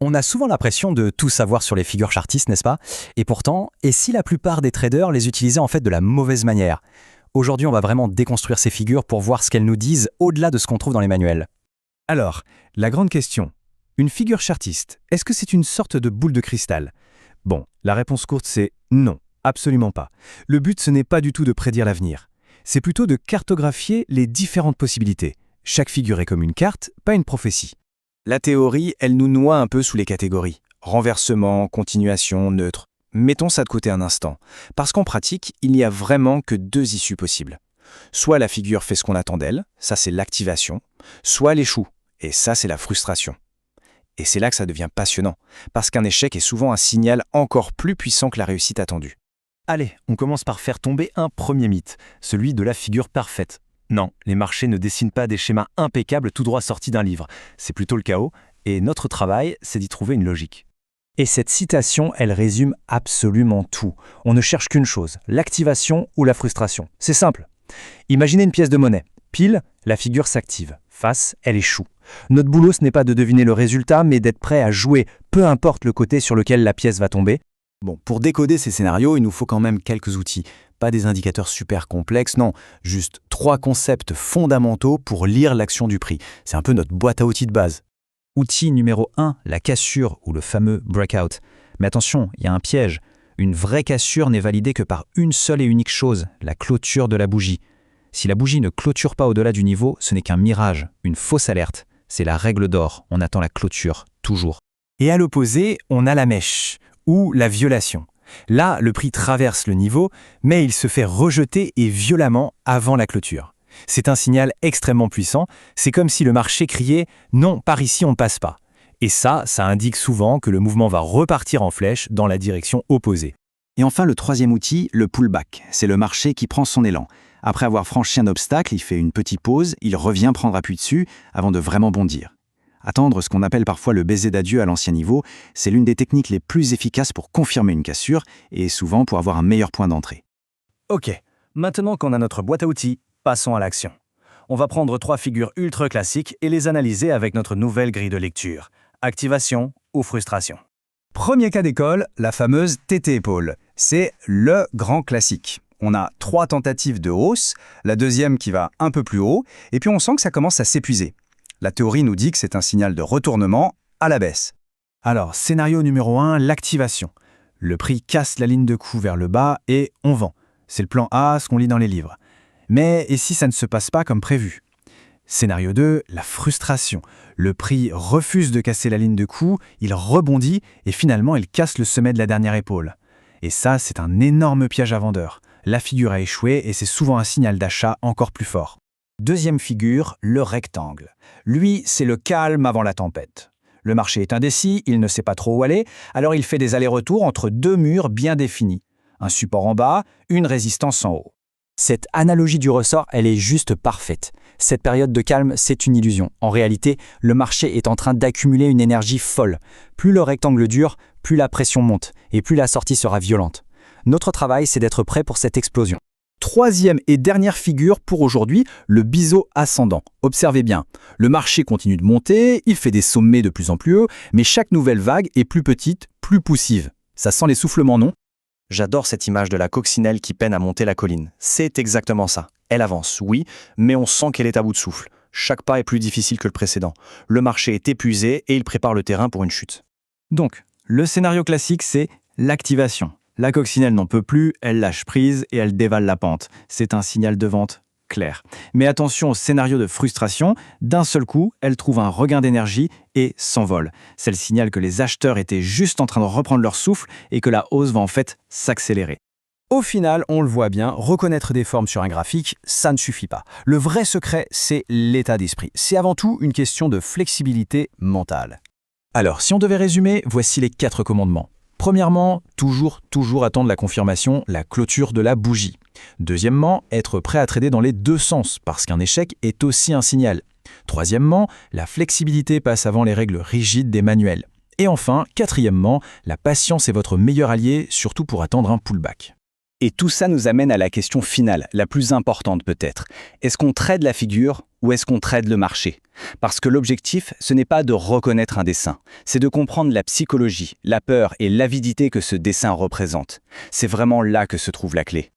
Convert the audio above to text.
On a souvent l'impression de tout savoir sur les figures chartistes, n'est-ce pas? Et pourtant, et si la plupart des traders les utilisaient en fait de la mauvaise manière? Aujourd'hui, on va vraiment déconstruire ces figures pour voir ce qu'elles nous disent au-delà de ce qu'on trouve dans les manuels. Alors, la grande question. Une figure chartiste, est-ce que c'est une sorte de boule de cristal? Bon, la réponse courte c'est non, absolument pas. Le but ce n'est pas du tout de prédire l'avenir. C'est plutôt de cartographier les différentes possibilités. Chaque figure est comme une carte, pas une prophétie. La théorie, elle nous noie un peu sous les catégories. Renversement, continuation, neutre. Mettons ça de côté un instant. Parce qu'en pratique, il n'y a vraiment que deux issues possibles. Soit la figure fait ce qu'on attend d'elle, ça c'est l'activation, soit elle échoue, et ça c'est la frustration. Et c'est là que ça devient passionnant, parce qu'un échec est souvent un signal encore plus puissant que la réussite attendue. Allez, on commence par faire tomber un premier mythe, celui de la figure parfaite. Non, les marchés ne dessinent pas des schémas impeccables tout droit sortis d'un livre. C'est plutôt le chaos, et notre travail, c'est d'y trouver une logique. Et cette citation, elle résume absolument tout. On ne cherche qu'une chose, l'activation ou la frustration. C'est simple. Imaginez une pièce de monnaie. Pile, la figure s'active. Face, elle échoue. Notre boulot, ce n'est pas de deviner le résultat, mais d'être prêt à jouer, peu importe le côté sur lequel la pièce va tomber. Bon, pour décoder ces scénarios, il nous faut quand même quelques outils. Pas des indicateurs super complexes, non. Juste 3 concepts fondamentaux pour lire l'action du prix. C'est un peu notre boîte à outils de base. Outil numéro 1, la cassure ou le fameux breakout. Mais attention, il y a un piège. Une vraie cassure n'est validée que par une seule et unique chose, la clôture de la bougie. Si la bougie ne clôture pas au-delà du niveau, ce n'est qu'un mirage, une fausse alerte. C'est la règle d'or, on attend la clôture, toujours. Et à l'opposé, on a la mèche, ou la violation. Là, le prix traverse le niveau, mais il se fait rejeter et violemment avant la clôture. C'est un signal extrêmement puissant, c'est comme si le marché criait « non, par ici on ne passe pas ». Et ça indique souvent que le mouvement va repartir en flèche dans la direction opposée. Et enfin, le troisième outil, le pullback. C'est le marché qui prend son élan. Après avoir franchi un obstacle, il fait une petite pause, il revient prendre appui dessus avant de vraiment bondir. Attendre ce qu'on appelle parfois le baiser d'adieu à l'ancien niveau, c'est l'une des techniques les plus efficaces pour confirmer une cassure et souvent pour avoir un meilleur point d'entrée. Ok, maintenant qu'on a notre boîte à outils, passons à l'action. On va prendre 3 figures ultra classiques et les analyser avec notre nouvelle grille de lecture. Activation ou frustration. Premier cas d'école, la fameuse TT-épaule. C'est le grand classique. On a 3 tentatives de hausse, la deuxième qui va un peu plus haut, et puis on sent que ça commence à s'épuiser. La théorie nous dit que c'est un signal de retournement à la baisse. Alors, scénario numéro 1, l'activation. Le prix casse la ligne de coût vers le bas et on vend. C'est le plan A, ce qu'on lit dans les livres. Mais et si ça ne se passe pas comme prévu? Scénario 2, la frustration. Le prix refuse de casser la ligne de coût, il rebondit et finalement il casse le sommet de la dernière épaule. Et ça, c'est un énorme piège à vendeur. La figure a échoué et c'est souvent un signal d'achat encore plus fort. Deuxième figure, le rectangle. Lui, c'est le calme avant la tempête. Le marché est indécis, il ne sait pas trop où aller, alors il fait des allers-retours entre 2 murs bien définis. Un support en bas, une résistance en haut. Cette analogie du ressort, elle est juste parfaite. Cette période de calme, c'est une illusion. En réalité, le marché est en train d'accumuler une énergie folle. Plus le rectangle dure, plus la pression monte et plus la sortie sera violente. Notre travail, c'est d'être prêt pour cette explosion. Troisième et dernière figure pour aujourd'hui, le biseau ascendant. Observez bien, le marché continue de monter, il fait des sommets de plus en plus hauts, mais chaque nouvelle vague est plus petite, plus poussive. Ça sent l'essoufflement, non? J'adore cette image de la coccinelle qui peine à monter la colline. C'est exactement ça. Elle avance, oui, mais on sent qu'elle est à bout de souffle. Chaque pas est plus difficile que le précédent. Le marché est épuisé et il prépare le terrain pour une chute. Donc, le scénario classique, c'est l'activation. La coccinelle n'en peut plus, elle lâche prise et elle dévale la pente. C'est un signal de vente clair. Mais attention au scénario de frustration, d'un seul coup, elle trouve un regain d'énergie et s'envole. C'est le signal que les acheteurs étaient juste en train de reprendre leur souffle et que la hausse va en fait s'accélérer. Au final, on le voit bien, reconnaître des formes sur un graphique, ça ne suffit pas. Le vrai secret, c'est l'état d'esprit. C'est avant tout une question de flexibilité mentale. Alors, si on devait résumer, voici les 4 commandements. Premièrement, toujours attendre la confirmation, la clôture de la bougie. Deuxièmement, être prêt à trader dans les 2 sens, parce qu'un échec est aussi un signal. Troisièmement, la flexibilité passe avant les règles rigides des manuels. Et enfin, quatrièmement, la patience est votre meilleur allié, surtout pour attendre un pullback. Et tout ça nous amène à la question finale, la plus importante peut-être. Est-ce qu'on trade la figure ou est-ce qu'on trade le marché? Parce que l'objectif, ce n'est pas de reconnaître un dessin, c'est de comprendre la psychologie, la peur et l'avidité que ce dessin représente. C'est vraiment là que se trouve la clé.